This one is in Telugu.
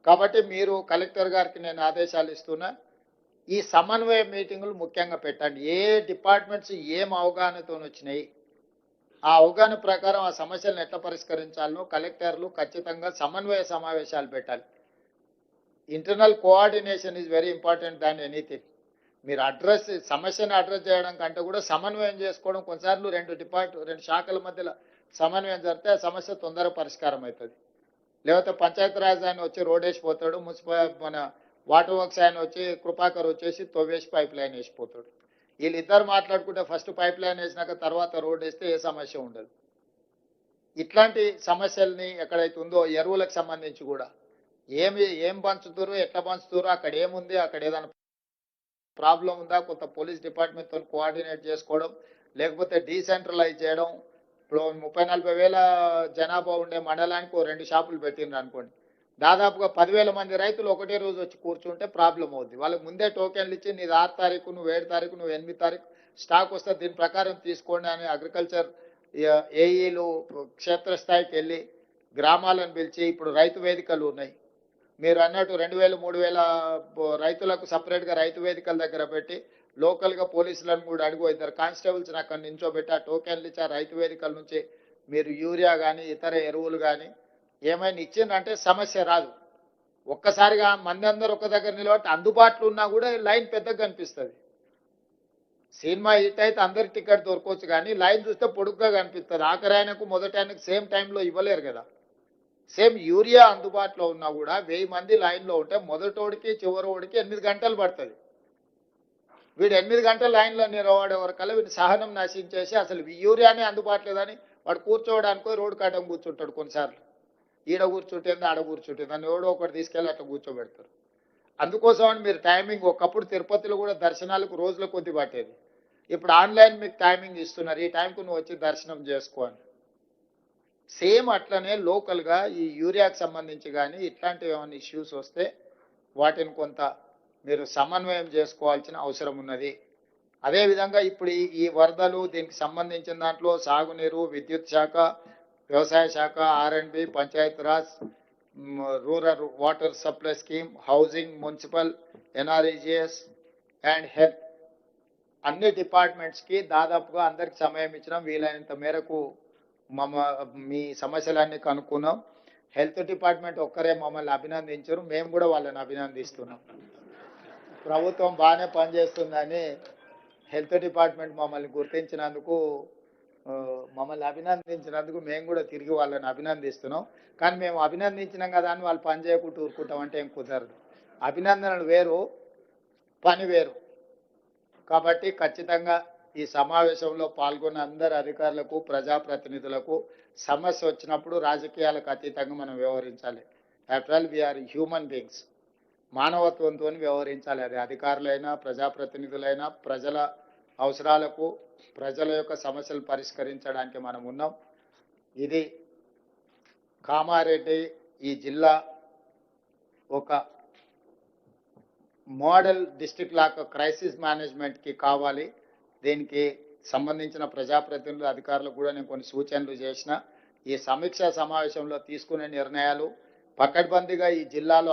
కాబట్టి మీరు కలెక్టర్ గారికి నేను ఆదేశాలు ఇస్తున్నా, ఈ సమన్వయ మీటింగులు ముఖ్యంగా పెట్టండి. ఏ డిపార్ట్మెంట్స్ ఏం అవగాహనతోనొచ్చినాయి, ఆ అవగాహన ప్రకారం ఆ సమస్యలను ఎట్లా పరిష్కరించాలనో కలెక్టర్లు ఖచ్చితంగా సమన్వయ సమావేశాలు పెట్టాలి. Internal coordination is very important than anything. మీరు సమస్యను అడ్రస్ చేయడం కంటే కూడా సమన్వయం చేసుకోవడం, కొన్నిసార్లు రెండు శాఖల మధ్యలో సమన్వయం జరిగితే ఆ సమస్య తొందరగా పరిష్కారం అవుతుంది. లేకపోతే పంచాయతీరాజ్ ఆయన వచ్చి రోడ్ వేసిపోతాడు, మన వాటర్ వర్క్స్ ఆయన వచ్చి కృపాకర్ వచ్చేసి తవ్వేసి పైప్ లైన్ వేసిపోతాడు. వీళ్ళిద్దరు మాట్లాడుకుంటే ఫస్ట్ పైప్ లైన్ వేసినాక తర్వాత రోడ్ వేస్తే ఏ సమస్య ఉండదు. ఇట్లాంటి సమస్యల్ని ఎక్కడైతే ఉందో ఎరువులకు సంబంధించి కూడా ఏం పంచుతారు, ఎట్లా పంచుతారు, అక్కడ ఏముంది, అక్కడ ఏదైనా ప్రాబ్లం ఉందా, కొత్త పోలీస్ డిపార్ట్మెంట్తో కోఆర్డినేట్ చేసుకోవడం, లేకపోతే డీసెంట్రలైజ్ చేయడం. ఇప్పుడు 30-40 వేల జనాభా ఉండే మండలానికి 2 షాపులు పెట్టిండ్రు అనుకోండి, దాదాపుగా 10,000 మంది రైతులు ఒకటే రోజు వచ్చి కూర్చుంటే ప్రాబ్లం అవుద్ది. వాళ్ళకి ముందే టోకెన్లు ఇచ్చి నీది 6 తారీఖు, నువ్వు 7 తారీఖు, నువ్వు 8 తారీఖు స్టాక్ వస్తే దీని ప్రకారం తీసుకోండి అని అగ్రికల్చర్ ఏఈలు క్షేత్రస్థాయికి వెళ్ళి గ్రామాలను పిలిచి, ఇప్పుడు రైతు వేదికలు ఉన్నాయి, మీరు అన్నట్టు 2,000, 3,000 రైతులకు సపరేట్గా రైతు వేదికల దగ్గర పెట్టి లోకల్గా పోలీసులను కూడా అడుగు, 2 కానిస్టేబుల్స్ని అక్కడ నించోబెట్టి ఆ టోకెన్లు ఇచ్చి ఆ రైతు వేదికల నుంచి మీరు యూరియా కానీ ఇతర ఎరువులు కానీ ఏమైనా ఇచ్చిందంటే సమస్య రాదు. ఒక్కసారిగా మంది అందరూ ఒక దగ్గర నిలబట్టి అందుబాటులో ఉన్నా కూడా లైన్ పెద్దగా కనిపిస్తుంది. సినిమా హిట్ అయితే అందరికి టికెట్ దొరకవచ్చు, కానీ లైన్ చూస్తే పొడుగ్గా కనిపిస్తుంది. ఆఖరి ఆయనకు మొదటి ఆయనకు సేమ్ టైంలో ఇవ్వలేరు కదా. సేమ్ యూరియా అందుబాటులో ఉన్నా కూడా 1000 మంది లైన్లో ఉంటే మొదటోడికి చివరోడికి 8 గంటలు పడుతుంది. వీడు 8 గంటల లైన్లో నిలబడే వరకల్లా వీడి సహనం నశించేసి అసలు యూరియానే అందుబాటులో లేదని వాడు కూర్చోవడానికి రోడ్డు కట్టం కూర్చుంటాడు. కొన్నిసార్లు ఈడ కూర్చుంటుంది, ఆడ కూర్చుంటుంది అని ఎవడో ఒకటి తీసుకెళ్ళి అట్లా కూర్చోబెడతారు. అందుకోసమని మీరు టైమింగ్, ఒకప్పుడు తిరుపతిలో కూడా దర్శనాలకు రోజుల కొద్ది పట్టేది, ఇప్పుడు ఆన్లైన్ మీకు టైమింగ్ ఇస్తున్నారు, ఈ టైంకు నువ్వు వచ్చి దర్శనం చేసుకోవాలి. సేమ్ అట్లనే లోకల్గా ఈ యూరియాకి సంబంధించి కానీ ఇట్లాంటివి ఏమైనా ఇష్యూస్ వస్తే వాటిని కొంత మీరు సమన్వయం చేసుకోవాల్సిన అవసరం ఉన్నది. అదేవిధంగా ఇప్పుడు ఈ వరదలు దీనికి సంబంధించిన దాంట్లో సాగునీరు, విద్యుత్ శాఖ, వ్యవసాయ శాఖ, R&B, Panchayati Raj, rural water supply scheme, housing, municipal, NREGS and health అన్ని డిపార్ట్మెంట్స్కి దాదాపుగా అందరికి సమయం ఇచ్చినాం. వీలైనంత మేరకు మీ సమస్యలన్నీ కనుక్కున్నాం. హెల్త్ డిపార్ట్మెంట్ ఒక్కరే మమ్మల్ని అభినందించారు, మేము కూడా వాళ్ళని అభినందిస్తున్నాం. ప్రభుత్వం బాగానే పనిచేస్తుందని హెల్త్ డిపార్ట్మెంట్ మమ్మల్ని గుర్తించినందుకు, మమ్మల్ని అభినందించినందుకు మేము కూడా తిరిగి వాళ్ళని అభినందిస్తున్నాం. కానీ మేము అభినందించినాం కదా అని వాళ్ళు పని చేయకుండా ఊరుకుంటాం అంటే ఏం కుదరదు. అభినందనలు వేరు, పని వేరు. కాబట్టి ఖచ్చితంగా ఈ సమావేశంలో పాల్గొన్న అందరు అధికారులకు, ప్రజాప్రతినిధులకు సమస్య వచ్చినప్పుడు రాజకీయాలకు అతీతంగా మనం వ్యవహరించాలి. After all we are human beings, మానవత్వంతో వ్యవహరించాలి. అది అధికారులైనా ప్రజాప్రతినిధులైనా ప్రజల అవసరాలకు, ప్రజల యొక్క సమస్యలు పరిష్కరించడానికి మనం ఉన్నాం. ఇది కామారెడ్డి ఈ జిల్లా ఒక మోడల్ డిస్ట్రిక్ట్ లాగా క్రైసిస్ మేనేజ్మెంట్కి కావాలి. దీనికి సంబంధించిన ప్రజాప్రతినిధులు, అధికారులకు కూడా నేను కొన్ని సూచనలు చేసిన. ఈ సమీక్షా సమావేశంలో తీసుకునే నిర్ణయాలు పకడ్బందీగా ఈ జిల్లాలో